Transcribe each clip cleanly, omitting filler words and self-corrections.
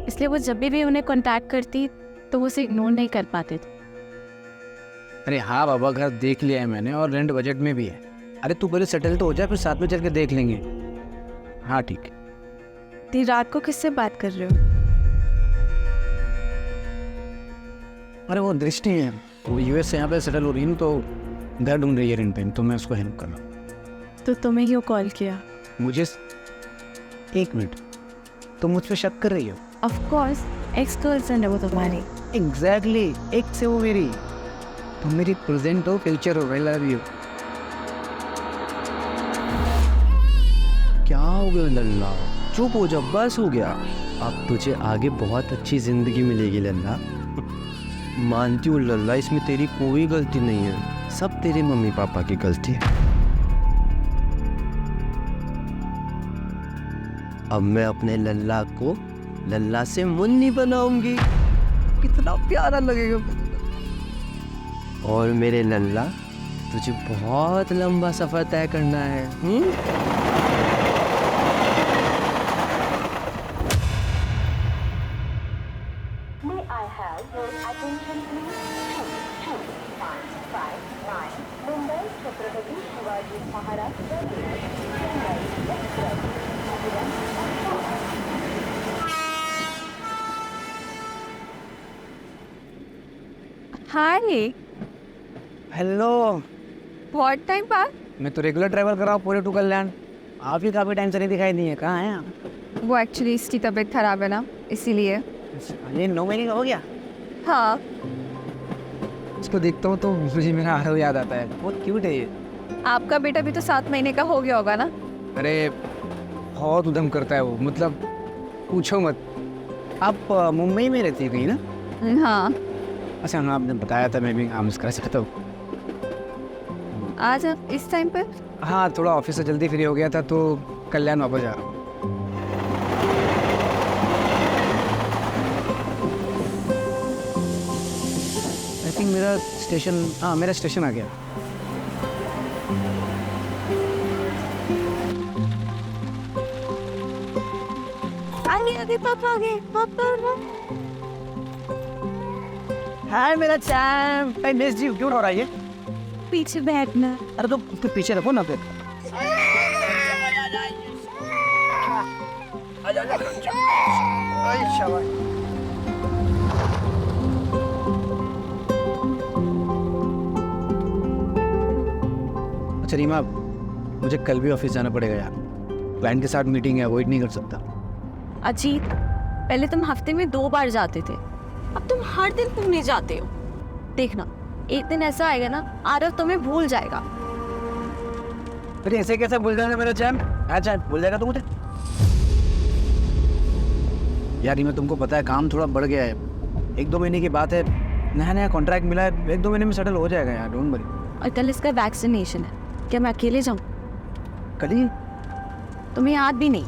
इसलिए वो जब भी उन्हें कांटेक्ट करती तो वो उसे इग्नोर नहीं कर पाते थे। अरे हाँ बाबा, घर देख लिया है मैंने और रेंट बजट में भी है। अरे तू पहले सेटल तो हो जाए, फिर साथ में चल के देख लेंगे। हाँ ठीक है। इतनी रात को किससे बात कर रहे हो? अरे वो दृष्टि है, वो यूएस से यहाँ पे सेटल हो रही है ना, तो घर ढूंढ रही है रेंट पे, तो मैं उसको हेल्प कर रहा हूँ। तो तुम्हें क्यों कॉल किया? मुझे 1 मिनट, तुम मुझ पे शक कर रही हो? ऑफ कोर्स, एक्स गर्लफ्रेंड है वो तुम्हारी। एग्जैक्टली, एक से वो मेरी, तुम मेरी प्रेजेंट हो, फ्यूचर हो। I love you. क्या हो गया लल्ला? चुप हो जा, बस हो गया। अब तुझे आगे बहुत अच्छी जिंदगी मिलेगी लल्ला। मानती हूँ लल्ला, इसमें तेरी कोई गलती नहीं है, सब तेरे मम्मी पापा की गलती है। अब मैं अपने लल्ला को लल्ला से मुन्नी बनाऊंगी, कितना प्यारा लगेगा। और मेरे लल्ला, तुझे बहुत लंबा सफर तय करना है। May I have your attention please? 22559 Mumbai Chhatrapati Shivaji Maharaj Terminus, Chennai Express, Aguram, hi, hello. बहुत टाइम बाद। मैं तो रेगुलर ट्रैवल कर रहा हूँ पूरे टू कल्याण। आप ही काफ़ी टाइम से नहीं दिखाई दिए, कहाँ हैं आप? वो एक्चुअली इसकी तबीयत खराब है ना, इसीलिए। ये 9 महीने का हो गया। हाँ, इसको देखता हूँ तो मुझे मेरा आरव याद आता है, बहुत क्यूट है ये। आपका बेटा भी तो 7 महीने का हो गया होगा ना? अरे बहुत उधम करता है वो, मतलब पूछो मत। आप मुंबई में रहती थी ना? हाँ। अच्छा हाँ, आपने बताया था, मैं भी काम करा सकता हूँ। आज आप इस टाइम पर? हाँ, थोड़ा ऑफिस से जल्दी फ्री हो गया था तो कल्याण वापस जा रहा हूँ। आई थिंक मेरा स्टेशन, हाँ मेरा स्टेशन आ गया। आगे पापा आ गए, पापा। हाय मेरा चैम्प, आई मिस यू। क्यों हो रहा है ये? पीछे बैठना। अरे तो उसके पीछे रखो ना फिर। अच्छा रीमा, मुझे कल भी ऑफिस जाना पड़ेगा यार, क्लाइंट के साथ मीटिंग है, अवॉइड नहीं कर सकता। अजीत, पहले तुम हफ्ते में 2 बार जाते थे, अब तुम हर दिन घूमने जाते हो। देखना, एक दिन ऐसा आएगा ना, आरव तुम्हें भूल जाएगा। अरे ऐसे कैसे भूल जाएगा मेरा चैम्प? अच्छा भूल जाएगा तो मुझे? यार रीमा, तुमको पता है काम थोड़ा बढ़ गया है, 1-2 महीने की बात है, नया नया कॉन्ट्रैक्ट मिला है, 1-2 महीने में सेटल हो जाएगा यार, डोंट वरी। और कल इसका वैक्सीनेशन है, क्या मैं अकेले जाऊँ? कल ही? तुम्हें याद भी नहीं?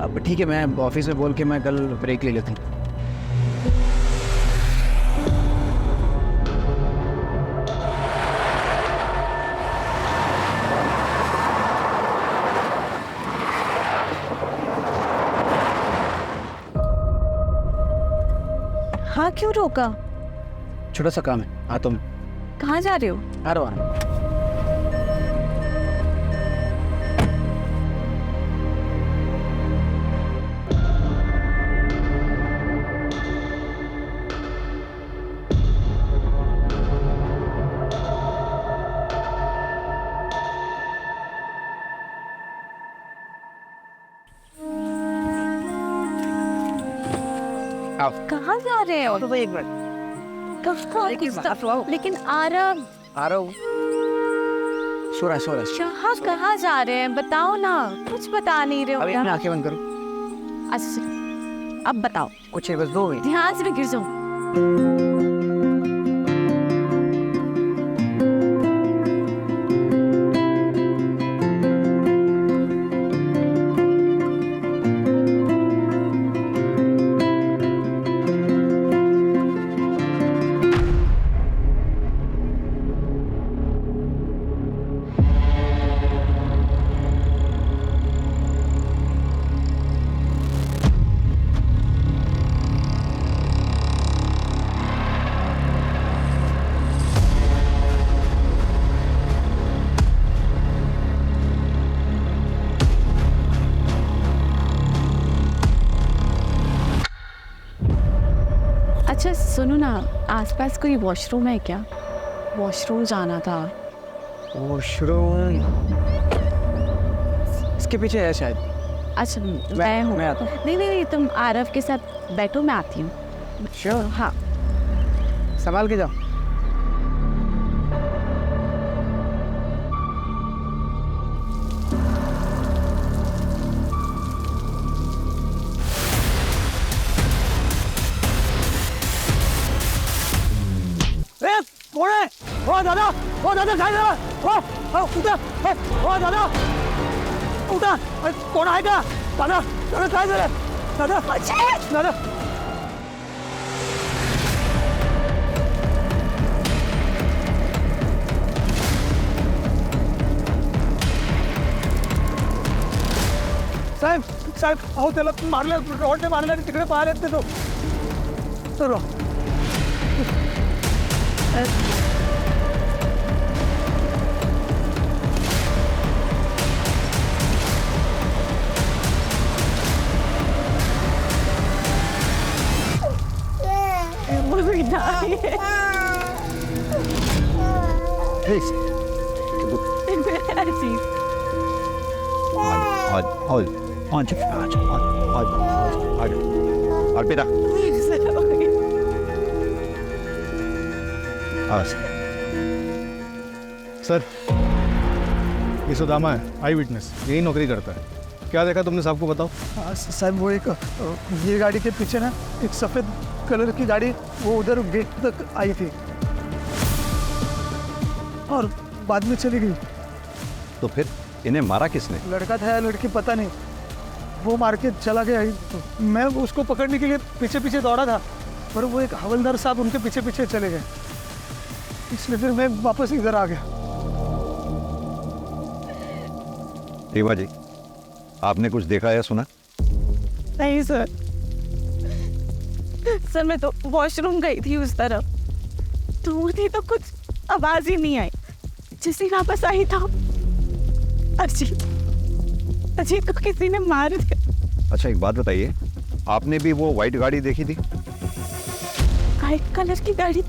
अब ठीक है, मैं ऑफिस में बोल के मैं कल ब्रेक ले लेता हूँ। हाँ, क्यों रोका? छोटा सा काम है, आता हूँ। कहाँ जा रहे हो? आ रहा हूँ। कहाँ जा रहे हो? तो एक मिनट, लेकिन आरव, आ रहा हूँ। शोरा शोरा कहाँ जा रहे हैं? बताओ ना, कुछ बता नहीं रहे हो अभी क्या? अपनी आंखें बंद करो। अच्छा, अब बताओ। कुछ नहीं, बस 2 मिनट। ध्यान से, मैं गिर जाऊँ। अच्छा सुनो ना, आसपास कोई वॉशरूम है क्या? वॉशरूम जाना था। वॉशरूम इसके पीछे है शायद। अच्छा मैं हूँ। मैं आता हूँ। नहीं नहीं नहीं, तुम आरव के साथ बैठो, मैं आती हूँ। श्योर। हाँ। संभाल के जाओ। कौन है? ओ दादा खाई दे। ओ दादा उठा। कौन आएगा? दादा खाई दे। दादा साहेब अहो त्याला मारलं, रॉडने मारलं आणि तिकडे पाहायला येत तो अर्पिता सर ये सुदामा है, आई विटनेस, यही नौकरी करता है। क्या देखा तुमने? साहब को बताओ। साहब वो एक ये गाड़ी के पीछे ना एक सफ़ेद कलर की गाड़ी वो उधर गेट तक आई थी और बाद में चली गई। तो फिर इन्हें मारा किसने? लड़का था या लड़की पता नहीं, वो मार के चला गया। तो मैं उसको पकड़ने के लिए पीछे पीछे दौड़ा था, पर वो एक हवलदार साहब उनके पीछे पीछे चले गए, इसलिए फिर मैं वापस इधर आ गया। रीवा जी, आपने कुछ देखा या सुना? नहीं सर, सर मैं तो वॉशरूम गई थी उस तरफ, दूर थी तो कुछ आवाज ही नहीं आई। जिसे वापस आई था अजीत को किसी ने मार दिया। अच्छा एक बात बताइए, आपने भी वो वाइट गाड़ी देखी थी? व्हाइट कलर की गाड़ी?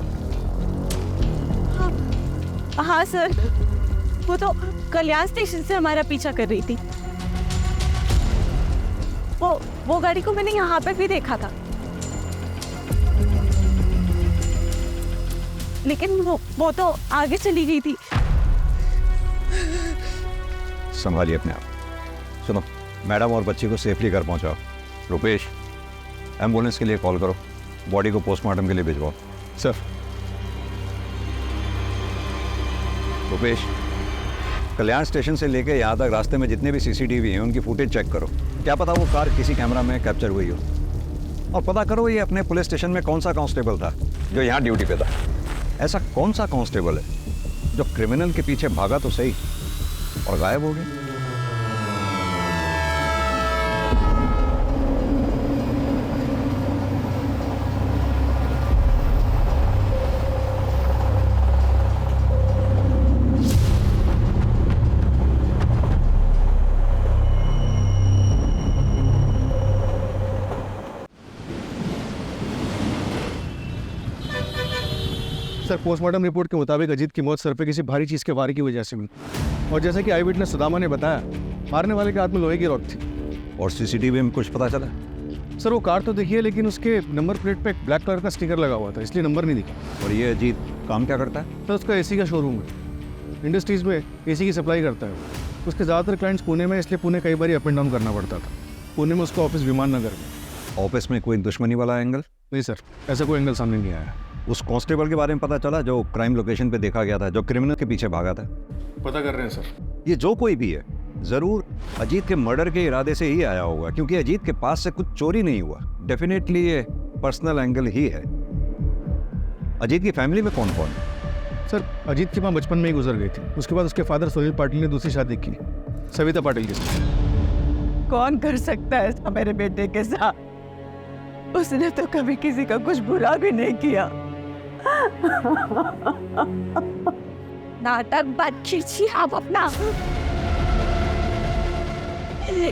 हाँ सर, वो तो कल्याण स्टेशन से हमारा पीछा कर रही थी। वो गाड़ी को मैंने यहाँ पे भी देखा था, लेकिन वो तो आगे चली गई थी। संभालिए अपने आप। सुनो, मैडम और बच्ची को सेफली घर पहुंचाओ। रुपेश, एम्बुलेंस के लिए कॉल करो, बॉडी को पोस्टमार्टम के लिए भिजवाओ। सर रुपेश, कल्याण स्टेशन से लेके यहाँ तक रास्ते में जितने भी सीसीटीवी हैं उनकी फुटेज चेक करो। क्या पता वो कार किसी कैमरा में कैप्चर हुई हो। और पता करो ये अपने पुलिस स्टेशन में कौन सा कांस्टेबल था जो यहाँ ड्यूटी पे था। ऐसा कौन सा कांस्टेबल है जो क्रिमिनल के पीछे भागा तो सही और गायब हो गया। सर पोस्टमार्टम रिपोर्ट के मुताबिक अजीत की मौत सर पे किसी भारी चीज़ के वार की वजह से हुई, और जैसा कि आई विटनेस सुदामा ने बताया, मारने वाले के हाथ में लोहे की रॉड थी। और सीसीटीवी में कुछ पता चला? सर वो कार तो देखी है, लेकिन उसके नंबर प्लेट पे एक ब्लैक कलर का स्टिकर लगा हुआ था, इसलिए नंबर नहीं दिखा। और ये अजीत काम क्या करता है? सर उसका एसी का शोरूम है, इंडस्ट्रीज़ में एसी की सप्लाई करता है। उसके ज़्यादातर क्लाइंट्स पुणे में, इसलिए पुणे कई बार अप एंड डाउन करना पड़ता था। पुणे में उसका ऑफिस विमान नगर में। ऑफिस में कोई दुश्मनी वाला एंगल? नहीं सर, ऐसा कोई एंगल सामने नहीं आया। उस कांस्टेबल के बारे में पता चला जो क्राइम लोकेशन पे देखा गया था, जो क्रिमिनल के पीछे भागा था? पता कर रहे हैं सर। ये जो कोई भी है जरूर अजीत के मर्डर के इरादे से ही आया होगा, क्योंकि अजीत के पास से कुछ चोरी नहीं हुआ। डेफिनेटली ये पर्सनल एंगल ही है। अजीत की फैमिली में कौन कौन है? सर अजीत की माँ बचपन में ही गुजर गई थी, उसके बाद उसके फादर सुनील पाटिल ने दूसरी शादी की, सविता पाटिल के साथ। कौन कर सकता है ऐसा मेरे बेटे के साथ? उसने तो कभी किसी का कुछ बुरा भी नहीं किया। नाटक बंद कीजिए आप अपना,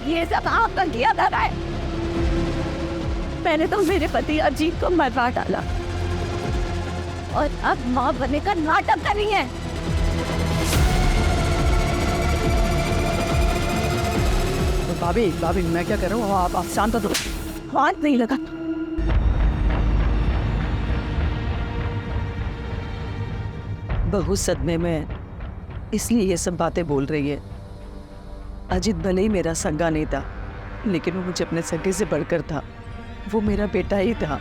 ये सब आपका किया जा रहा है। मैंने तो मेरे पति अजीत को मरवा डाला, और अब माँ बनने का नाटक कर रही है। भाभी भाभी मैं क्या कर रहा हूँ, आप शांत हो। हाथ नहीं लगा। बहू सदमे में इसलिए ये सब बातें बोल रही है। अजीत भले ही मेरा सगा नहीं था, लेकिन वो मुझे अपने सगे से बढ़कर था। वो मेरा बेटा ही था।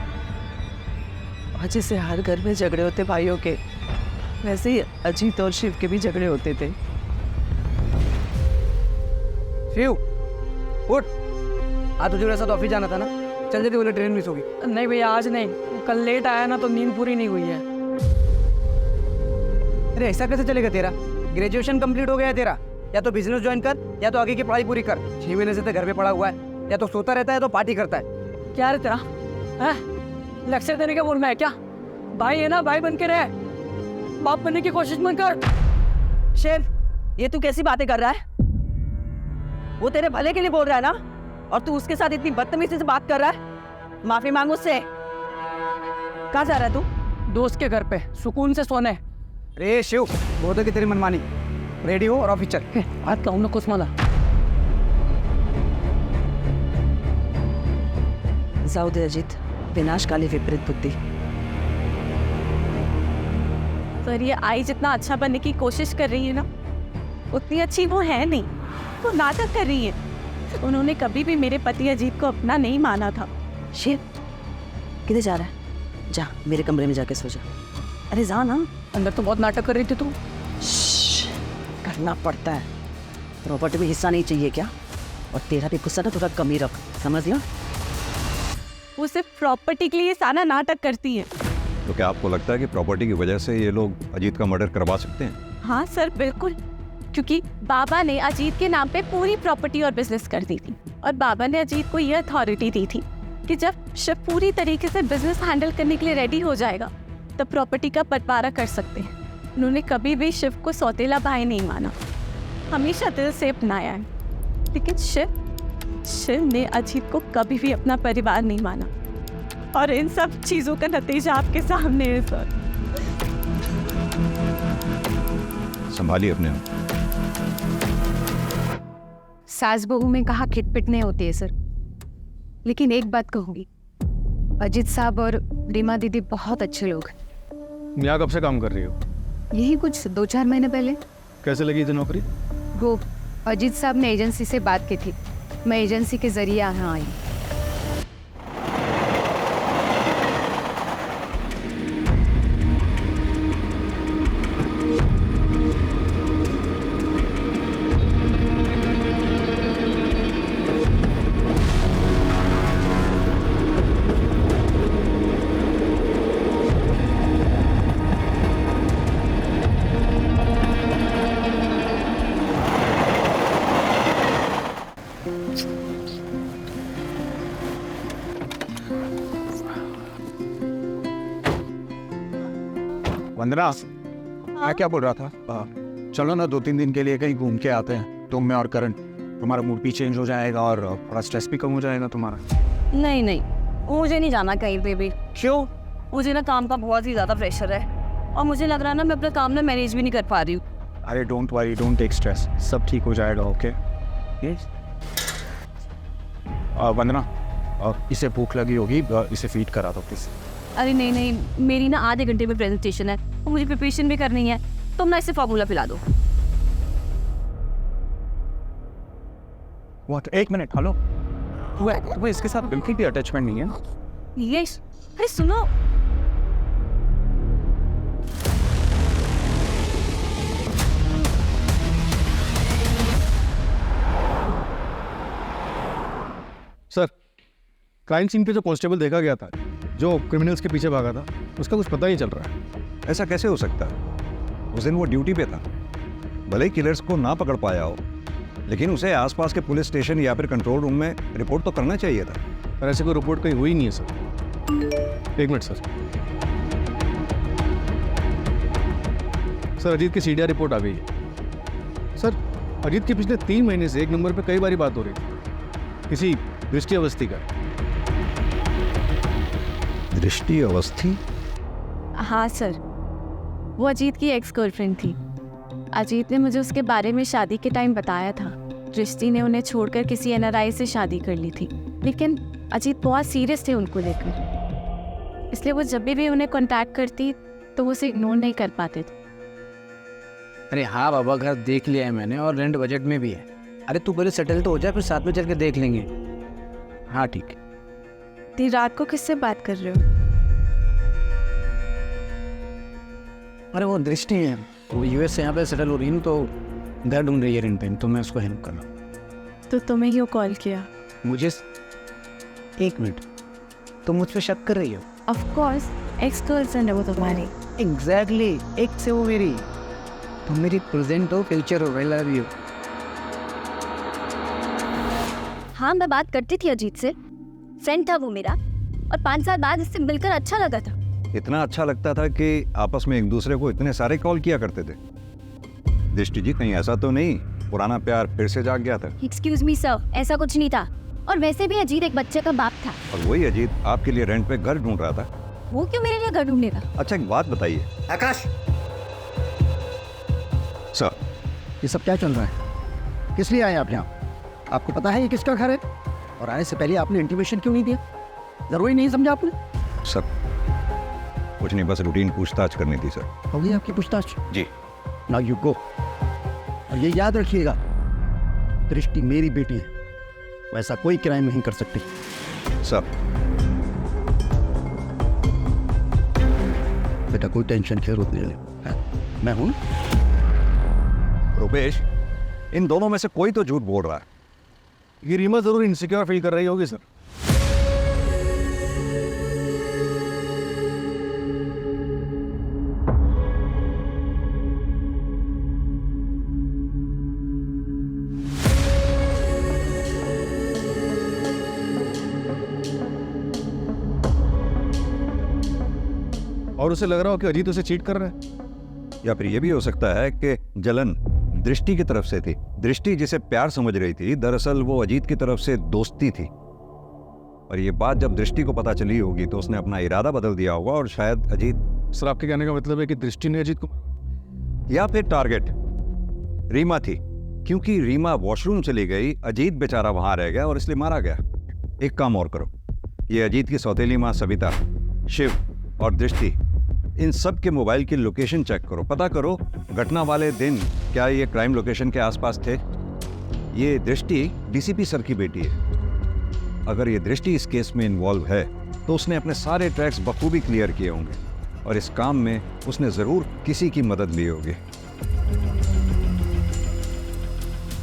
और जैसे हर घर में झगड़े होते भाइयों के, वैसे ही अजीत और शिव के भी झगड़े होते थे। शिव उठ, आज तुझे मेरे साथ ऑफिस जाना था ना, चल जल्दी, बोले ट्रेन मिस होगी। नहीं भैया आज नहीं, कल लेट आया ना तो नींद पूरी नहीं हुई है। अरे ऐसा कैसे चलेगा तेरा? ग्रेजुएशन कंप्लीट हो गया है तेरा, या तो बिजनेस ज्वाइन कर या तो आगे की पढ़ाई पूरी कर। 6 महीने से तो घर पे पड़ा हुआ है, या तो सोता रहता है तो पार्टी करता है। क्या रे तेरा है? लेक्चर देने का बोल में है क्या? भाई है ना, भाई बन के रहे, बाप बनने की कोशिश मत कर। शेर, ये तू कैसी बातें कर रहा है? वो तेरे भले के लिए बोल रहा है ना, और तू उसके साथ इतनी बदतमीजी से बात कर रहा है। माफी मांग उससे। कहाँ जा रहा है तू? दोस्त के घर पे सुकून से सोने। अरे शिव, बहुत है कि तेरी मनमानी। रेडी हो और ऑफिस चल। हाथ कहूँ ना कुछ माला। जाऊ दे अजित, विनाशकाली विपरीत बुद्धि। पर ये आई जितना अच्छा बनने की कोशिश कर रही है ना, उतनी अच्छी वो है नहीं। वो नाटक कर रही है। उन्होंने कभी भी मेरे पति अजीत को अपना नहीं माना था। शिव, किधर जा रहा है? जा मेरे कमरे में जाके सो जा। अरे जा ना, अंदर तो बहुत नाटक कर रही थी तू। करना पड़ता है, प्रॉपर्टी में हिस्सा नहीं चाहिए क्या? और तेरा भी गुस्सा ना थोड़ा कम ही रख, समझ लिया? वो सिर्फ प्रॉपर्टी के लिए सारा नाटक करती है। तो क्या आपको लगता है कि प्रॉपर्टी की वजह से ये लोग अजीत का मर्डर करवा सकते हैं? हाँ सर, बिल्कुल। क्योंकि बाबा ने अजीत के नाम पे पूरी प्रॉपर्टी और बिजनेस कर दी थी, और बाबा ने अजीत को ये अथॉरिटी दी थी कि जब शिव पूरी तरीके से बिजनेस हैंडल करने के लिए रेडी हो जाएगा तब प्रॉपर्टी का बंटवारा कर सकते हैं। उन्होंने कभी भी शिव को सौतेला भाई नहीं माना, हमेशा दिल से अपनाया है। लेकिन शिव ने अजीत को कभी भी अपना परिवार नहीं माना, और इन सब चीज़ों का नतीजा आपके सामने है सर। संभालिए अपने आप। सास बहू में कहा खिटपिट नहीं होती है सर, लेकिन एक बात कहूँगी, अजीत साहब और रीमा दीदी बहुत अच्छे लोग हैं। यहाँ कब से काम कर रही हो? यही कुछ 2-4 महीने पहले। कैसे लगी थी नौकरी? वो अजीत साहब ने एजेंसी से बात की थी, मैं एजेंसी के जरिए यहाँ आई। वंदना, मैं क्या बोल रहा था, चलो ना 2-3 दिन के लिए कहीं घूम के आते हैं, तुम मैं और करण। तुम्हारा मूड भी चेंज हो जाएगा और थोड़ा स्ट्रेस भी कम हो जाएगा तुम्हारा। नहीं नहीं, मुझे नहीं जाना कहीं पे भी। क्यों? मुझे ना काम का बहुत ही ज़्यादा प्रेशर है, और मुझे लग रहा है ना मैं अपना काम ना मैनेज भी नहीं कर पा रही हूँ। अरे don't worry, don't take stress, सब ठीक हो जाएगा। ओके वंदना, इसे भूख लगी होगी, इसे फीड करा दो प्लीज। अरे नहीं नहीं, मेरी ना आधे घंटे में प्रेजेंटेशन है और मुझे प्रिपरेशन भी करनी है। तुम ना इसे फार्मूला पिला दो। व्हाट? 1 minute, hello. तुम्हें इसके साथ बिल्कुल भी अटैचमेंट नहीं है? यस। अरे सुनो, सर, क्राइम सीन पे जो कांस्टेबल देखा गया था, जो क्रिमिनल्स के पीछे भागा था, उसका कुछ पता नहीं चल रहा है। ऐसा कैसे हो सकता है? उस दिन वो ड्यूटी पे था, भले ही किलर्स को ना पकड़ पाया हो, लेकिन उसे आसपास के पुलिस स्टेशन या फिर कंट्रोल रूम में रिपोर्ट तो करना चाहिए था। पर ऐसे कोई रिपोर्ट कहीं हुई नहीं है sir. 1 minute sir. Sir, Ajit की सीडीआर रिपोर्ट आ गई है। सर, अजीत के पिछले 3 महीने से 1 नंबर पे कई बारी बात हो रही थी, किसी दृष्टि अवस्थी का। दृष्टि अवस्थी? हाँ सर, वो अजीत की एक्स गर्लफ्रेंड थी। अजीत ने मुझे उसके बारे में शादी के टाइम बताया था। दृष्टि ने उन्हें छोड़कर किसी NRI से शादी कर ली थी, लेकिन अजीत बहुत सीरियस थे उनको लेकर, इसलिए वो जब भी उन्हें कांटेक्ट करती तो वो उसे इग्नोर नहीं कर पाते थे। अरे हाँ बाबा, घर देख लिया है मैंने और रेंट बजट में भी है। अरे तू पहले सेटल तो हो जाए, फिर साथ में चल के देख लेंगे। हाँ ठीक है। इतनी रात को किससे बात कर रहे हो? अरे वो दृष्टि है, वो US से यहाँ पे सेटल हो रही है, तो घर ढूंढ रही है रेंट पे, तो मैं उसको हेल्प कर रहा हूँ। तो तुम्हें क्यों कॉल किया? मुझे 1 मिनट, तुम मुझ पे शक कर रही हो? ऑफ कोर्स, एक्स गर्लफ्रेंड है वो तुम्हारी। एग्जैक्टली, एक से वो मेरी। तुम मेरी प्रेजेंट हो, फ्यूचर हो। I love you. हाँ, मैं बात करती थी अजीत से, फ्रेंड था वो मेरा, और 5 साल बाद इससे मिलकर अच्छा लगा था। इतना अच्छा लगता था कि आपस में एक दूसरे को इतने सारे कॉल किया करते थे। दृष्टि जी, कहीं ऐसा तो नहीं पुराना प्यार फिर से जाग गया था? एक्सक्यूज मी सर, ऐसा कुछ नहीं था, और वैसे भी अजीत एक बच्चे का बाप था। और वही अजीत आपके लिए रेंट पे घर ढूंढ रहा था। वो क्यों मेरे लिए घर ढूंढेगा? अच्छा एक बात बताइए आकाश, सर, ये सब क्या चल रहा है? किस लिए आए आप यहाँ? आपको पता है ये किसका घर है? और आने से पहले आपने इंटीमेशन क्यों नहीं दिया? जरूरी नहीं समझा आपने? सर कुछ नहीं, बस रूटीन पूछताछ करनी थी सर। हो गई आपकी पूछताछ? जी। Now you go. और ये याद रखिएगा, दृष्टि मेरी बेटी है, वैसा कोई क्राइम नहीं कर सकती। सर। बेटा कोई टेंशन क्यों होती है, मैं हूं। रुपेश, इन दोनों में से कोई तो झूठ बोल रहा है। ये रीमा जरूर इनसिक्योर फील कर रही होगी सर। और उसे लग रहा हो कि अजीत उसे चीट कर रहा है। या फिर ये भी हो सकता है कि जलन दृष्टि की तरफ से थी। दृष्टि जिसे प्यार समझ रही थी, दरअसल वो अजीत की तरफ से दोस्ती थी। और ये बात जब दृष्टि को पता चली होगी तो उसने अपना इरादा बदल दिया होगा और शायद अजीत। सर आपके कहने का मतलब है कि दृष्टि ने अजीत को, या फिर टारगेट रीमा थी, क्योंकि रीमा वॉशरूम चली गई, अजीत बेचारा वहां रह गया और इसलिए मारा गया। एक काम और करो, ये अजीत की सौतेली माँ सविता, शिव और दृष्टि, इन सब के मोबाइल की लोकेशन चेक करो, पता करो घटना वाले दिन क्या ये क्राइम लोकेशन के आसपास थे। ये दृष्टि DCP सर की बेटी है। अगर ये दृष्टि इस केस में इन्वॉल्व है तो उसने अपने सारे ट्रैक्स बखूबी क्लियर किए होंगे और इस काम में उसने जरूर किसी की मदद ली होगी।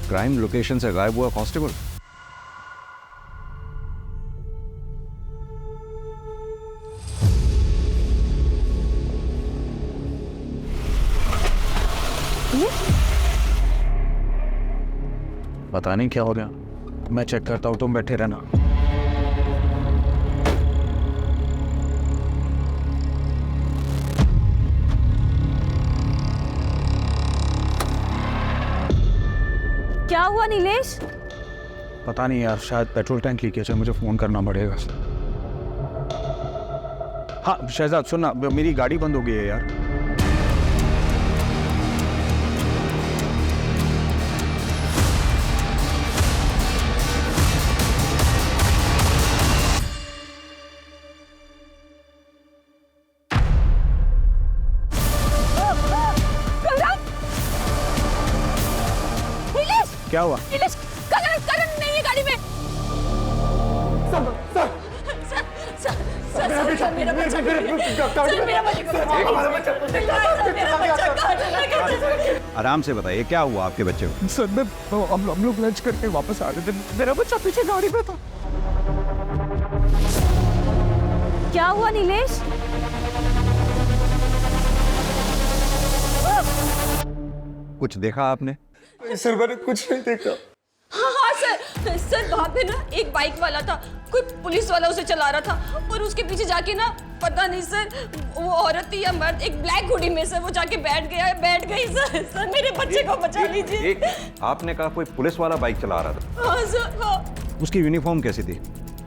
क्राइम लोकेशन से गायब हुआ कांस्टेबल। पता नहीं क्या हो गया, मैं चेक करता हूँ, तुम बैठे रहना। क्या हुआ नीलेश? पता नहीं यार, शायद पेट्रोल टैंक लीकेज है, मुझे फोन करना पड़ेगा। हाँ शहजाद सुनना, मेरी गाड़ी बंद हो गई है यार। क्या हुआ? करण नहीं है गाड़ी में। आराम से बताइए क्या हुआ आपके बच्चे को? सर मैं हम लोग लंच करके वापस आ रहे थे, मेरा बच्चा पीछे गाड़ी में था। क्या हुआ नीलेश? कुछ देखा आपने? सर मैंने कुछ नहीं देखा। हाँ सर वहाँ पे ना एक बाइक वाला था, कोई पुलिस वाला उसे चला रहा था और उसके पीछे जाके ना पता नहीं सर वो औरत थी या मर्द, एक ब्लैक हुडी में सर वो जाके बैठ गई सर मेरे बच्चे को बचा लीजिए। आपने कहा कोई पुलिस वाला बाइक चला रहा था? हाँ सर हाँ। उसकी यूनिफॉर्म कैसी थी?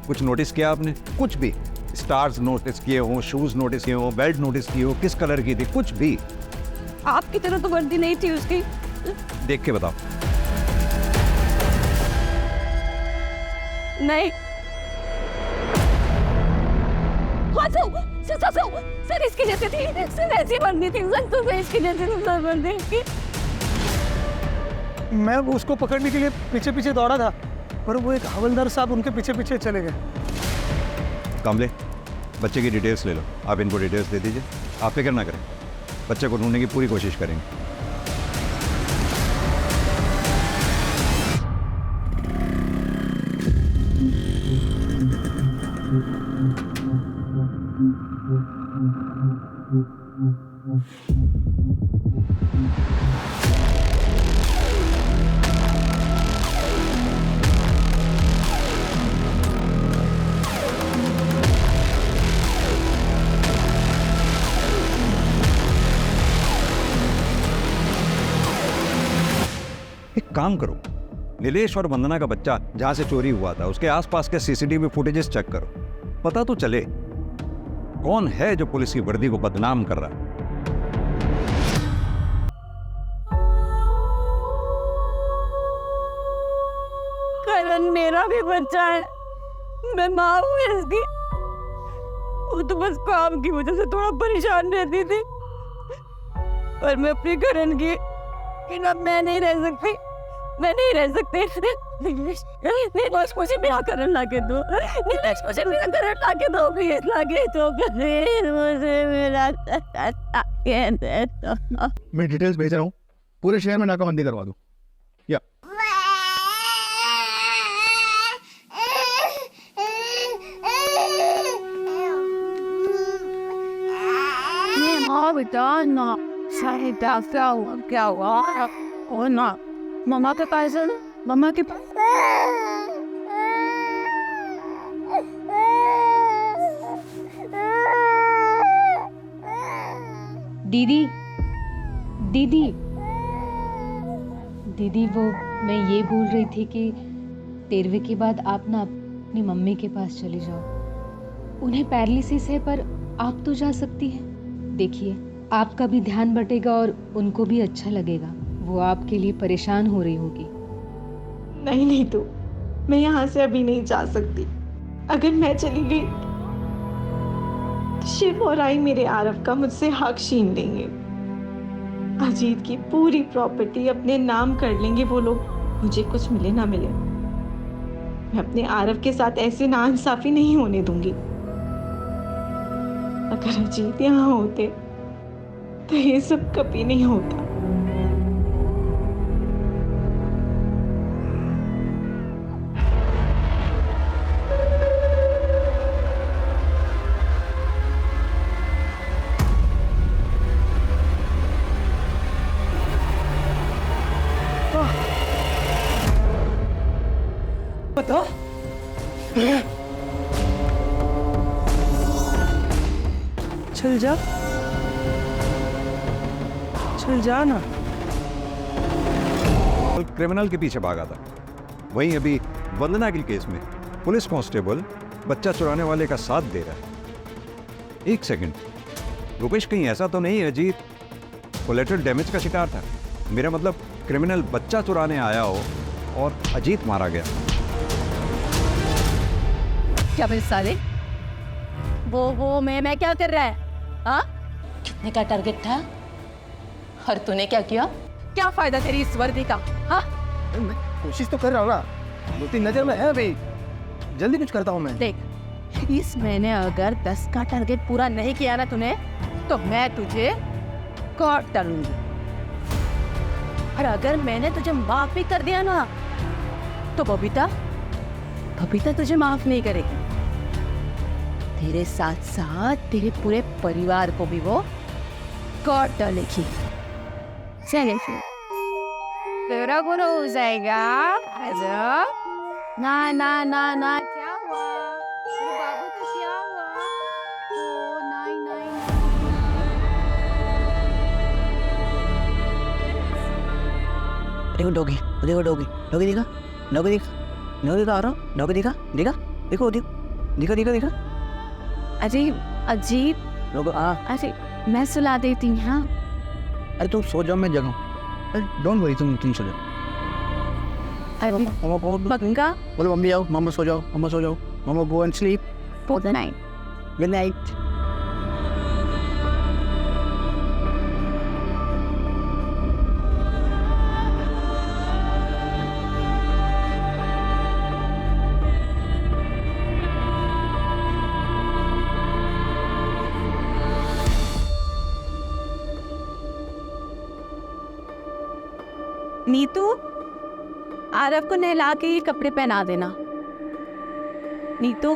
कुछ नोटिस किया आपने? कुछ भी? स्टार्स नोटिस किए हों, शूज नोटिस किए हों, बेल्ट नोटिस की हो, किस कलर की थी, कुछ भी आपकी तरह तो वर्दी नहीं थी उसकी। देख के बताओ। नहीं। हाँ सर इसकी जैसे थी, सर ऐसी वर्दी थी सर, तो इसकी जैसे थी सर वर्दी इसकी। मैं उसको पकड़ने के लिए पीछे पीछे दौड़ा था, पर वो एक हवलदार साहब उनके पीछे पीछे चले गए। कामले, बच्चे की डिटेल्स ले लो, आप इनको डिटेल्स दे दीजिए। आप फिक्र ना करें, बच्चे को ढूंढने की पूरी कोशिश करेंगे। एक काम करो, नीलेश और वंदना का बच्चा जहां से चोरी हुआ था उसके आसपास के सीसीटीवी फुटेजेस चेक करो, पता तो चले कौन है जो पुलिस की वर्दी को बदनाम कर रहा है। करण मेरा भी बच्चा है, मैं माँ हूँ इसकी। वो तो बस काम की वजह से थोड़ा परेशान रहती थी, पर मैं अपनी करण की बिना मैं नहीं रह सकती, मैं नहीं रह सकती। नीलेश मुझे मेरा करण लाके दो, नीलेश मुझे मेरा करण लाके दो, प्लीज लाके दो, प्लीज मुझे मेरा लाके दे दो। मैं डिटेल्स भेज रहा हूँ, पूरे शहर में नाकाबंदी करवा दूँ। या हाँ बेटा ना, शायद क्या हुआ और ना मम्मा के पास है ना, मम्मा के पास। दीदी दीदी दीदी, वो मैं ये बोल रही थी कि 13वीं के बाद आप ना अपनी मम्मी के पास चली जाओ। उन्हें पैरालिसिस है, पर आप तो जा सकती हैं। देखिए, आपका भी ध्यान बटेगा और उनको भी अच्छा लगेगा। वो आपके लिए परेशान हो रही होगी। नहीं तो मैं यहाँ से अभी नहीं जा सकती। अगर मैं चली गई तो शिव और आई मेरे आरव का मुझसे हक छीन लेंगे। अजीत की पूरी प्रॉपर्टी अपने नाम कर लेंगे वो लोग, मुझे कुछ मिले ना मिले। मैं अपने आरव के साथ ऐसी नाइंसाफी नहीं होने दूंगी। अगर अजीत यहाँ होते तो ये सब कभी नहीं होता। बता, चल जा, चल जा ना। क्रिमिनल के पीछे भागा था। वहीं अभी वंदना के केस में पुलिस कांस्टेबल बच्चा चुराने वाले का साथ दे रहा है। एक सेकंड, रुपेश, कहीं ऐसा तो नहीं है अजीत कोलेटरल डैमेज का शिकार था? मेरा मतलब क्रिमिनल बच्चा चुराने आया हो और अजीत मारा गया। क्या बे साले, वो मैं क्या कर रहा है? हाँ, कितने का टारगेट था और तूने क्या किया? क्या फायदा तेरी इस वर्दी का? हाँ, मैं कोशिश तो कर रहा हूँ ना, 2-3 नजर में है भाई, जल्दी कुछ करता हूँ मैं। देख, इस महीने अगर 10 का टारगेट पूरा नहीं किया ना तूने, तो मैं तुझे काट डालूंगी। और अगर मैंने तुझे माफ भी कर दिया ना, तो बबीता तुझे माफ नहीं करेगी। तेरे साथ साथ तेरे पूरे परिवार को भी वो काट डालेगी। चले फिर, तेरा गुना हो जाएगा। ना ना ना ना, क्या हुआ? अरे बाबू को क्या हुआ? ओ नहीं नहीं देखो डॉगी, देखो डॉगी, डॉगी दिखा, डॉगी दिखा, डॉगी दिखा आ रहा, डॉगी दिखा, दिखा, देखो, दिखा, दिखा, दिखा, दिखा, अरे अजीत, रुको, हाँ। अरे मैं सुला देती हूँ। हाँ अरे तुम सो जाओ, मैं जगाऊं। अरे डोंट वरी, तुम सो जाओ। अरे पक्का? बोलो मम्मी आओ, मम्मा सो जाओ, मम्मा सो जाओ, मम्मा go and sleep. Good night. Good night. Neetu, Aarav को नहला के ये कपड़े पहना देना। नीतू,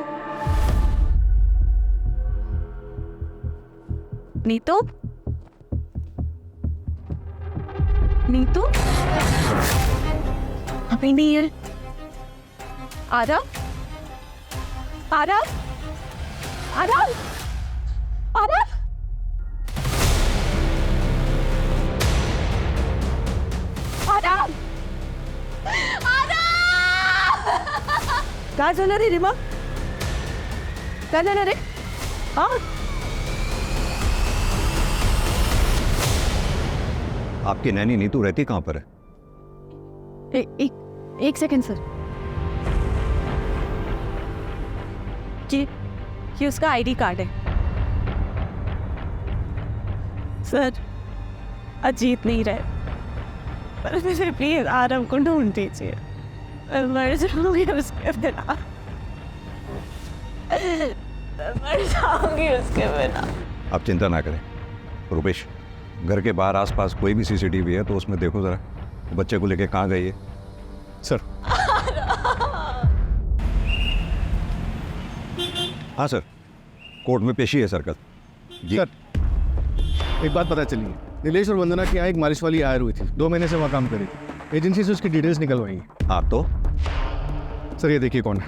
नीतू, नीतू, अभी नहीं है। आरव, आरव, आरव, आरव, आरव, काय झालं रे रिमा? काय झालं रे? हाँ आपकी नैनी नीतू रहती कहाँ पर है? एक सेकंड सर। ये उसका आईडी कार्ड है सर। अजीत नहीं रहे, पर मुझे प्लीज आरव को ढूंढ दीजिए। मैं मर जाऊंगी उसके बिना, मर जाऊंगी उसके बिना। आप चिंता ना करें रुपेश, घर के बाहर आसपास कोई भी सीसीटीवी है तो उसमें देखो जरा, बच्चे को लेके कहाँ गई है। सर। हाँ सर, कोर्ट में पेशी है सर कल। जी सर, एक बात पता चली है, नीलेश और वंदना की यहाँ एक मालिश वाली हायर हुई थी, 2 महीने से वहाँ काम करी थी। एजेंसी से उसकी डिटेल्स निकलवाई हैं। हाँ तो सर ये देखिए कौन है।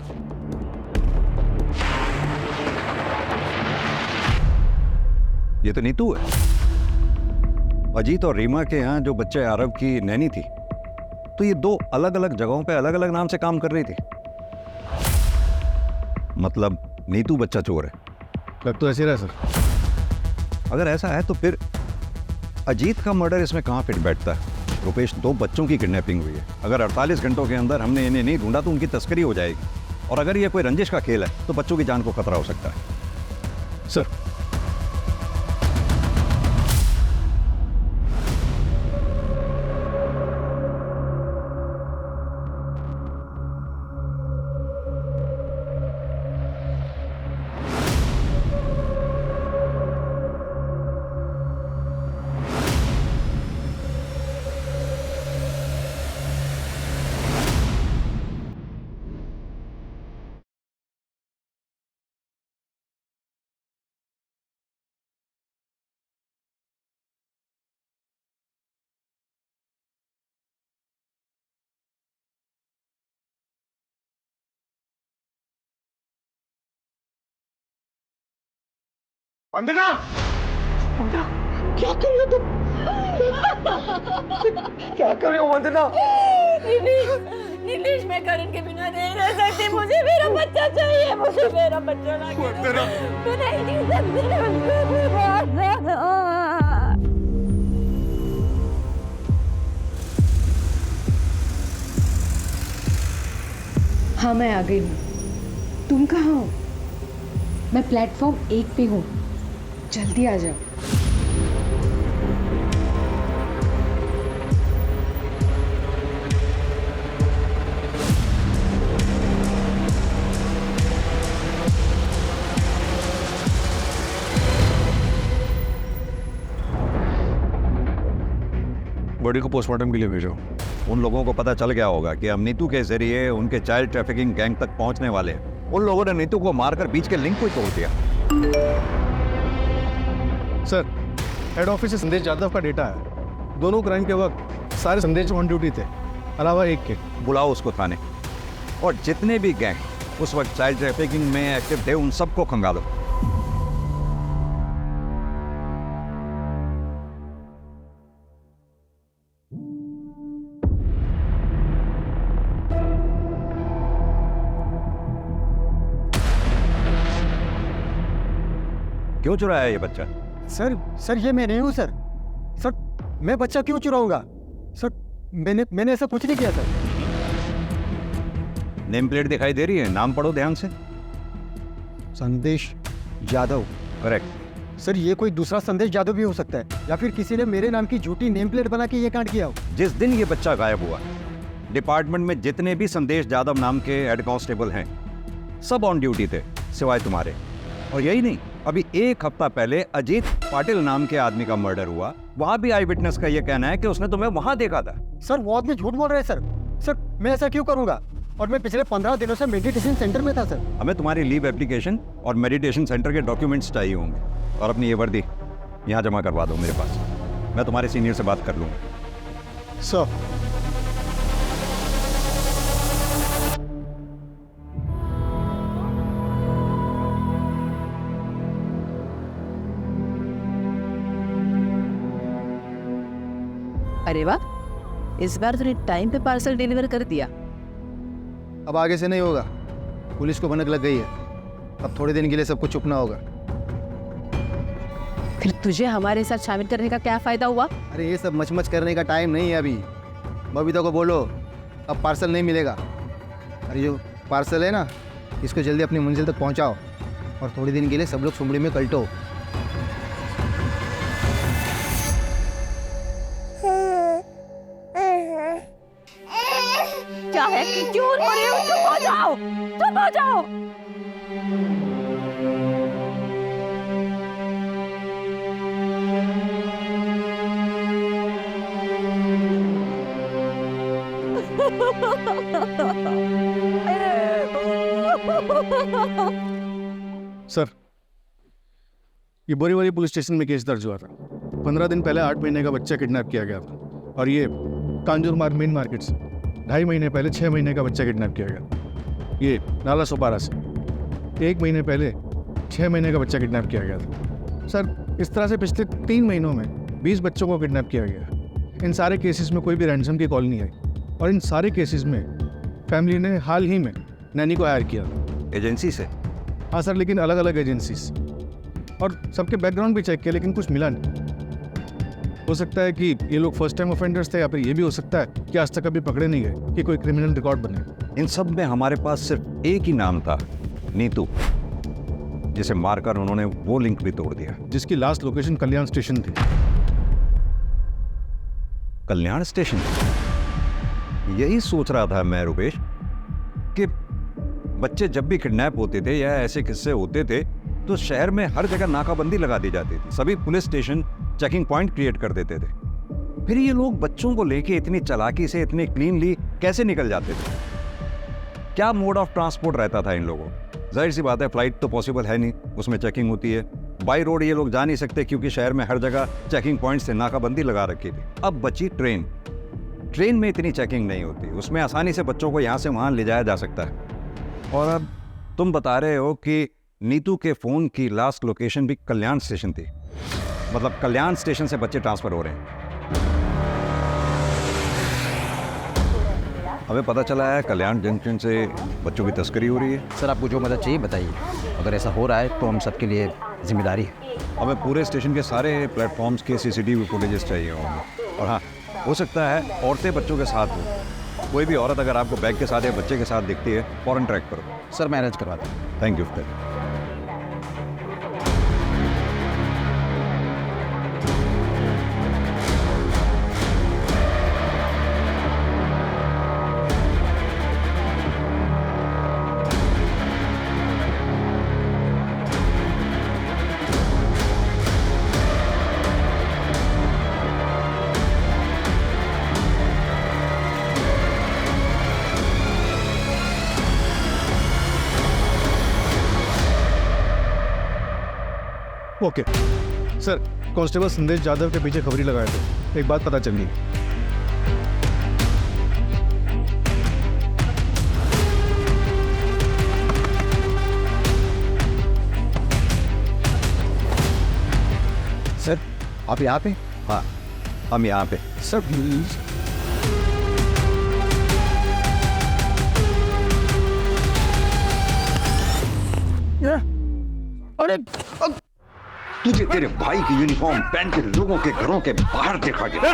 ये तो नीतू है। अजीत और रीमा के यहाँ जो बच्चे आरव की नैनी थी, तो ये 2 अलग अलग जगहों पे अलग अलग नाम से काम कर रही थी। मतलब नीतू बच्चा चोर है। लग तो ऐसे रहा सर। अगर ऐसा है तो फिर अजीत का मर्डर इसमें कहाँ फिट बैठता है? रुपेश, 2 बच्चों की किडनैपिंग हुई है। अगर 48 घंटों के अंदर हमने इन्हें नहीं ढूंढा तो उनकी तस्करी हो जाएगी, और अगर ये कोई रंजिश का खेल है तो बच्चों की जान को खतरा हो सकता है। सर, वंदना, क्या कर रही हो तुम? क्या कर रही हो वंदना? नीलेश, मैं करण के बिना नहीं रह सकती। मुझे मेरा बच्चा चाहिए, मुझे मेरा बच्चा ना वंदना, मैं नहीं जी सकती। हाँ मैं आ गई हूँ। तुम कहाँ हो? मैं प्लेटफॉर्म 1 पे हूँ, जल्दी आ जाओ। बॉडी को पोस्टमार्टम के लिए भेजो। उन लोगों को पता चल गया होगा कि हम नीतू के जरिए उनके चाइल्ड ट्रैफिकिंग गैंग तक पहुंचने वाले हैं। उन लोगों ने नीतू को मारकर बीच के लिंक को ही तोड़ दिया। सर, हेड ऑफिस से संदेश यादव का डेटा है। दोनों क्राइम के वक्त सारे संदेश ऑन ड्यूटी थे, अलावा एक के। बुलाओ उसको थाने, और जितने भी गैंग उस वक्त चाइल्ड ट्रैफिकिंग में एक्टिव थे उन सबको खंगालो। क्यों चुराया ये बच्चा? सर ये मैं नहीं हूँ सर। सर मैं बच्चा क्यों चुराऊंगा? सर मैंने ऐसा कुछ नहीं किया सर। नेम प्लेट दिखाई दे रही है, नाम पढ़ो ध्यान से। संदेश यादव। करेक्ट। सर ये कोई दूसरा संदेश यादव भी हो सकता है, या फिर किसी ने मेरे नाम की झूठी नेम प्लेट बना के ये कांड किया हो। जिस दिन ये बच्चा गायब हुआ, डिपार्टमेंट में जितने भी संदेश यादव नाम के हेड कांस्टेबल हैं, सब ऑन ड्यूटी थे सिवाय तुम्हारे। और यही नहीं, अभी 1 हफ्ता पहले अजीत पाटिल नाम के आदमी का मर्डर हुआ, वहां भी आई विटनेस का यह कहना है कि उसने तुम्हें वहां देखा था। सर वो आदमी झूठ बोल रहे हैं सर। सर मैं ऐसा क्यों करूंगा? और मैं पिछले 15 दिनों से मेडिटेशन सेंटर में था सर। हमें तुम्हारी लीव एप्लीकेशन और मेडिटेशन सेंटर के डॉक्यूमेंट्स चाहिए होंगे, और अपनी ये वर्दी यहाँ जमा करवा दो मेरे पास। मैं तुम्हारे सीनियर से बात कर लूँगा। सर अरे वाह, इस बार तूने टाइम पे पार्सल डिलीवर कर दिया। अब आगे से नहीं होगा, पुलिस को भनक लग गई है। अब थोड़े दिन के लिए सब कुछ चुपना होगा। फिर तुझे हमारे साथ शामिल करने का क्या फायदा हुआ? अरे ये सब मचमच करने का टाइम नहीं है अभी। बबीता को बोलो अब पार्सल नहीं मिलेगा। अरे जो पार्सल है ना, इसको जल्दी अपनी मंजिल तक पहुंचाओ, और थोड़े दिन के लिए सब लोग सुमड़ी में कल्टो। क्या है? क्यों रो रहे हो? चुप हो जाओ, चुप हो जाओ। सर ये बोरीवली पुलिस स्टेशन में केस दर्ज हुआ था। 15 दिन पहले 8 महीने का बच्चा किडनैप किया गया था, और ये कांजूर मार्ग मेन मार्केट से 2.5 महीने पहले 6 महीने का बच्चा किडनैप किया गया। ये नाला सोपारा से 1 महीने पहले 6 महीने का बच्चा किडनैप किया गया था। सर इस तरह से पिछले 3 महीनों में 20 बच्चों को किडनैप किया गया। इन सारे केसेस में कोई भी रैंसम की कॉल नहीं आई, और इन सारे केसेस में फैमिली ने हाल ही में नैनी को हायर किया। एजेंसी से? हाँ सर, लेकिन अलग अलग एजेंसी से, और सबके बैकग्राउंड भी चेक किया, लेकिन कुछ मिला नहीं। हो सकता है कि ये लोग फर्स्ट टाइम ऑफेंडर्स थे, या फिर ये भी हो सकता है कि आज तक अभी पकड़े नहीं गए, कि कोई क्रिमिनल रिकॉर्ड बने। इन सब में हमारे पास सिर्फ एक ही नाम था, नीतू, जिसे मारकर उन्होंने वो लिंक भी तोड़ दिया, जिसकी लास्ट लोकेशन कल्याण स्टेशन थी। कल्याण स्टेशन? यही सोच रहा था मैं रुपेश, कि बच्चे जब भी किडनैप होते थे या ऐसे किस्से होते थे, तो शहर में हर जगह नाकाबंदी लगा दी जाती थी, सभी police station checking point create कर देते थे। फिर ये लोग बच्चों को लेके इतनी चालाकी से, इतने क्लीनली कैसे निकल जाते थे? क्या मोड ऑफ ट्रांसपोर्ट रहता था इन लोगों? जाहिर सी बात है, फ्लाइट तो पॉसिबल है नहीं, उसमें चेकिंग होती है। बाई रोड ये लोग जा नहीं सकते, क्योंकि शहर में हर जगह चेकिंग पॉइंट से नाकाबंदी लगा रखी थी। अब बची ट्रेन। ट्रेन में इतनी चेकिंग नहीं होती, उसमें आसानी से बच्चों को यहाँ से वहाँ ले जाया जा सकता है। और अब तुम बता रहे हो कि नीतू के फ़ोन की लास्ट लोकेशन भी कल्याण स्टेशन थी, मतलब कल्याण स्टेशन से बच्चे ट्रांसफ़र हो रहे हैं। हमें पता चला है कल्याण जंक्शन से बच्चों की तस्करी हो रही है। सर आपको जो मदद चाहिए बताइए, अगर ऐसा हो रहा है तो हम सबके लिए जिम्मेदारी है। हमें पूरे स्टेशन के सारे प्लेटफॉर्म्स के CCTV फुटेजेस चाहिए होंगे। और हाँ, हो सकता है औरतें बच्चों के साथ हो। कोई भी औरत अगर आपको बैग के साथ या बच्चे के साथ दिखती है, फ़ौरन ट्रैक करो। सर मैं अरेंज करवाता हूँ। Thank you sir. Okay sir, constable संदेश यादव के पीछे खबरी लगाए थे। एक बात पता चली। सर आप यहाँ पे? हाँ, हम यहाँ पे। Sir please. अरे तुझे तेरे भाई की यूनिफॉर्म पहन के लोगों के घरों के बाहर देखा गया।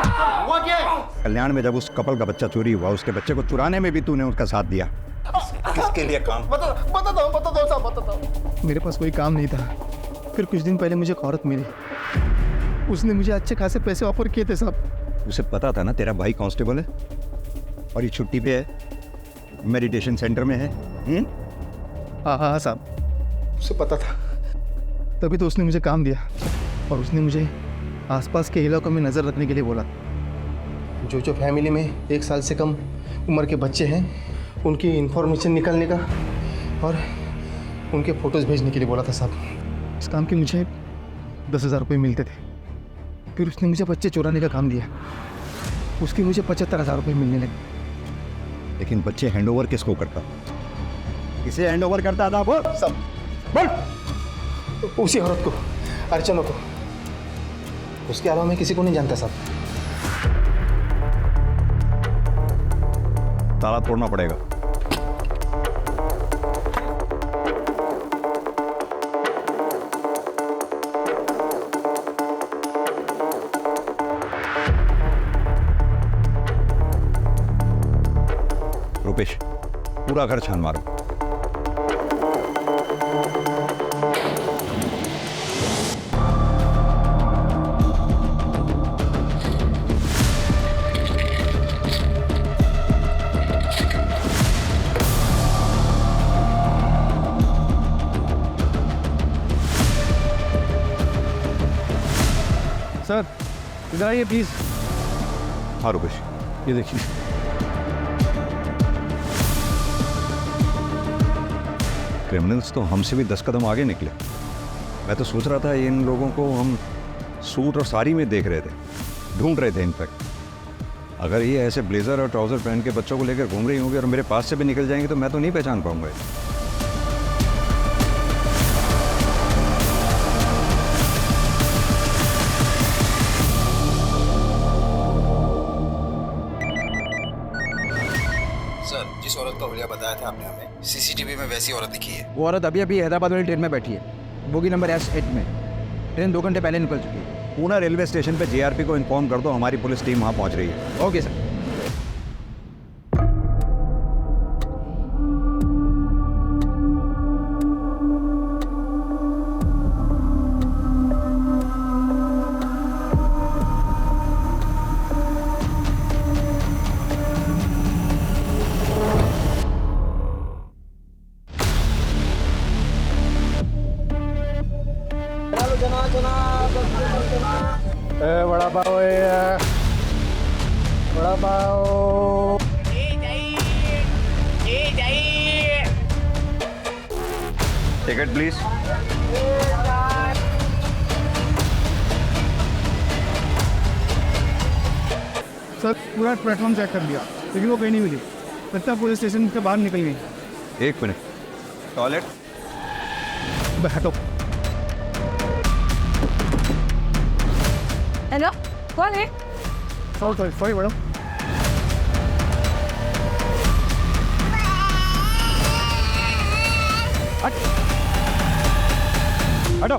कल्याण में जब उस कपल का बच्चा चोरी हुआ, उसके बच्चे को चुराने में भी तूने उसका साथ दिया। किसके लिए काम? बता। मेरे पास कोई काम नहीं था। फिर कुछ दिन पहले मुझे एक औरत मिली, उसने मुझे अच्छे खासे पैसे ऑफर किए थे साहब। उसे पता था ना तेरा भाई कांस्टेबल है और ये छुट्टी पे है, मेडिटेशन सेंटर में है। हाँ साहब, उसे पता था, तभी तो उसने मुझे काम दिया और उसने मुझे आसपास के इलाकों में नज़र रखने के लिए बोला। जो फैमिली में 1 साल से कम उम्र के बच्चे हैं उनकी इंफॉर्मेशन निकालने का और उनके फ़ोटोज़ भेजने के लिए बोला था साहब। इस काम के मुझे 10,000 रुपये मिलते थे। फिर उसने मुझे बच्चे चुराने का काम दिया, उसकी मुझे 75,000 रुपये मिलने लगे। लेकिन बच्चे हैंडओवर किसको करता? किसे हैंडओवर करता था वो? सब बोल। उसी औरत को, अर्चना को। उसके अलावा मैं किसी को नहीं जानता साहब। ताला तोड़ना पड़ेगा। रुपेश, पूरा घर छान मारो। सर इधर आइए प्लीज। हाँ रुपेश, ये देखिए। क्रिमिनल्स तो हमसे भी 10 कदम आगे निकले। मैं तो सोच रहा था इन लोगों को हम सूट और साड़ी में देख रहे थे, ढूंढ रहे थे। इनफैक्ट अगर ये ऐसे ब्लेजर और ट्राउजर पहन के बच्चों को लेकर घूम रही होंगी और मेरे पास से भी निकल जाएंगे तो मैं तो नहीं पहचान पाऊंगा। सर, जिस औरत का हुलिया बताया था आपने हमें, सीसीटीवी में वैसी औरत दिखी है। वो औरत अभी हैदराबाद वाली ट्रेन में बैठी है, बोगी नंबर S8 में। ट्रेन 2 घंटे पहले निकल चुकी है। पूना रेलवे स्टेशन पे जीआरपी को इन्फॉर्म कर दो, हमारी पुलिस टीम वहाँ पहुँच रही है। Okay sir. वड़ा पाव है, vada pav. Ticket please. Sir पूरा प्लेटफॉर्म चेक कर लिया लेकिन वो कहीं नहीं मिली। लगता है पुलिस स्टेशन से बाहर निकल गई। 1 मिनट, टॉयलेट। बैठो। हेलो, कौन है? Sorry madam. हटो।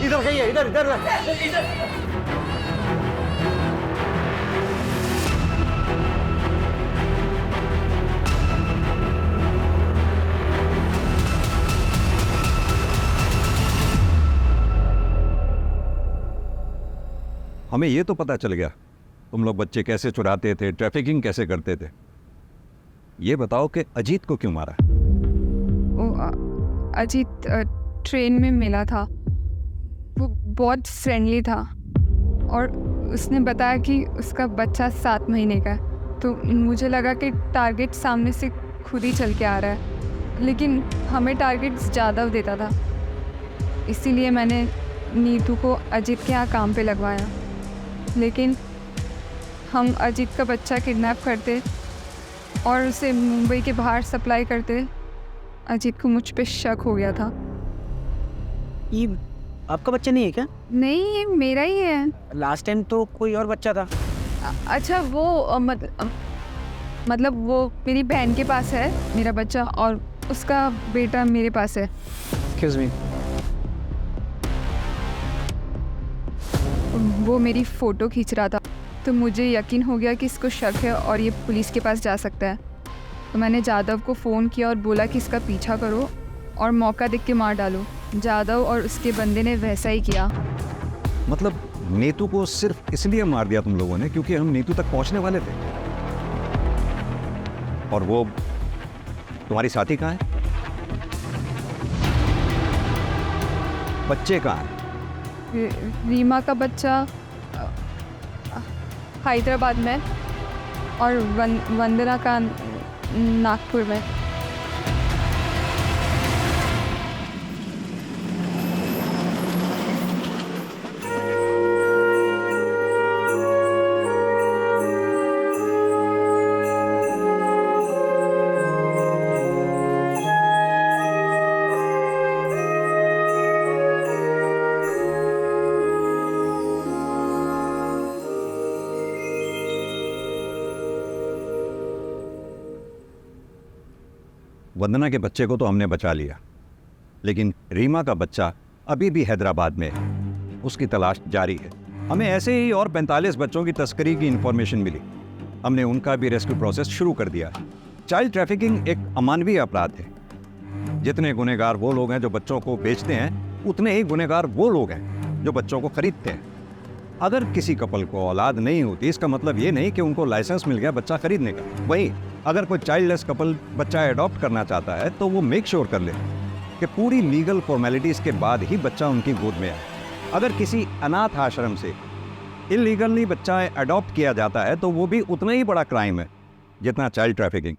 इधर कहिए, इधर इधर हमें ये तो पता चल गया तुम लोग बच्चे कैसे चुराते थे, ट्रैफिकिंग कैसे करते थे। ये बताओ कि अजीत को क्यों मारा? अजीत ट्रेन में मिला था, वो बहुत फ्रेंडली था और उसने बताया कि उसका बच्चा 7 महीने का है। तो मुझे लगा कि टारगेट सामने से खुद ही चल के आ रहा है, लेकिन हमें टारगेट्स ज़्यादा देता था। इसीलिए मैंने नीतू को अजीत के यहाँ काम पे लगवाया। लेकिन हम अजीत का बच्चा किडनैप करते और उसे मुंबई के बाहर सप्लाई करते अजीत को मुझ पे शक हो गया था। ये आपका बच्चा नहीं है क्या? नहीं, ये मेरा ही है। लास्ट टाइम तो कोई और बच्चा था। अच्छा वो मतलब वो मेरी बहन के पास है मेरा बच्चा, और उसका बेटा मेरे पास है। Excuse me. वो मेरी फ़ोटो खींच रहा था, तो मुझे यकीन हो गया कि इसको शक है और ये पुलिस के पास जा सकता है। तो मैंने जादव को फ़ोन किया और बोला कि इसका पीछा करो और मौका देख के मार डालो। जादव और उसके बंदे ने वैसा ही किया। मतलब नीतू को सिर्फ इसलिए मार दिया तुम लोगों ने क्योंकि हम नीतू तक पहुंचने वाले थे? और वो तुम्हारी साथी कहाँ है? बच्चे कहाँ हैं? रीमा का बच्चा हैदराबाद में और वंदना का नागपुर में। वंदना के बच्चे को तो हमने बचा लिया, लेकिन रीमा का बच्चा अभी भी हैदराबाद में है। उसकी तलाश जारी है। हमें ऐसे ही और 45 बच्चों की तस्करी की इंफॉर्मेशन मिली। हमने उनका भी रेस्क्यू प्रोसेस शुरू कर दिया है। चाइल्ड ट्रैफिकिंग एक अमानवीय अपराध है। जितने गुनहगार वो लोग हैं जो बच्चों को बेचते हैं, उतने ही गुनहगार वो लोग हैं जो बच्चों को खरीदते हैं। अगर किसी कपल को औलाद नहीं होती, इसका मतलब ये नहीं कि उनको लाइसेंस मिल गया बच्चा खरीदने का। वहीं अगर कोई चाइल्डलेस कपल बच्चा अडॉप्ट करना चाहता है तो वो मेक श्योर कर ले कि पूरी लीगल फॉर्मेलिटीज़ के बाद ही बच्चा उनकी गोद में आए। अगर किसी अनाथ आश्रम से इलीगली बच्चा अडॉप्ट किया जाता है तो वो भी उतना ही बड़ा क्राइम है जितना चाइल्ड ट्रैफिकिंग।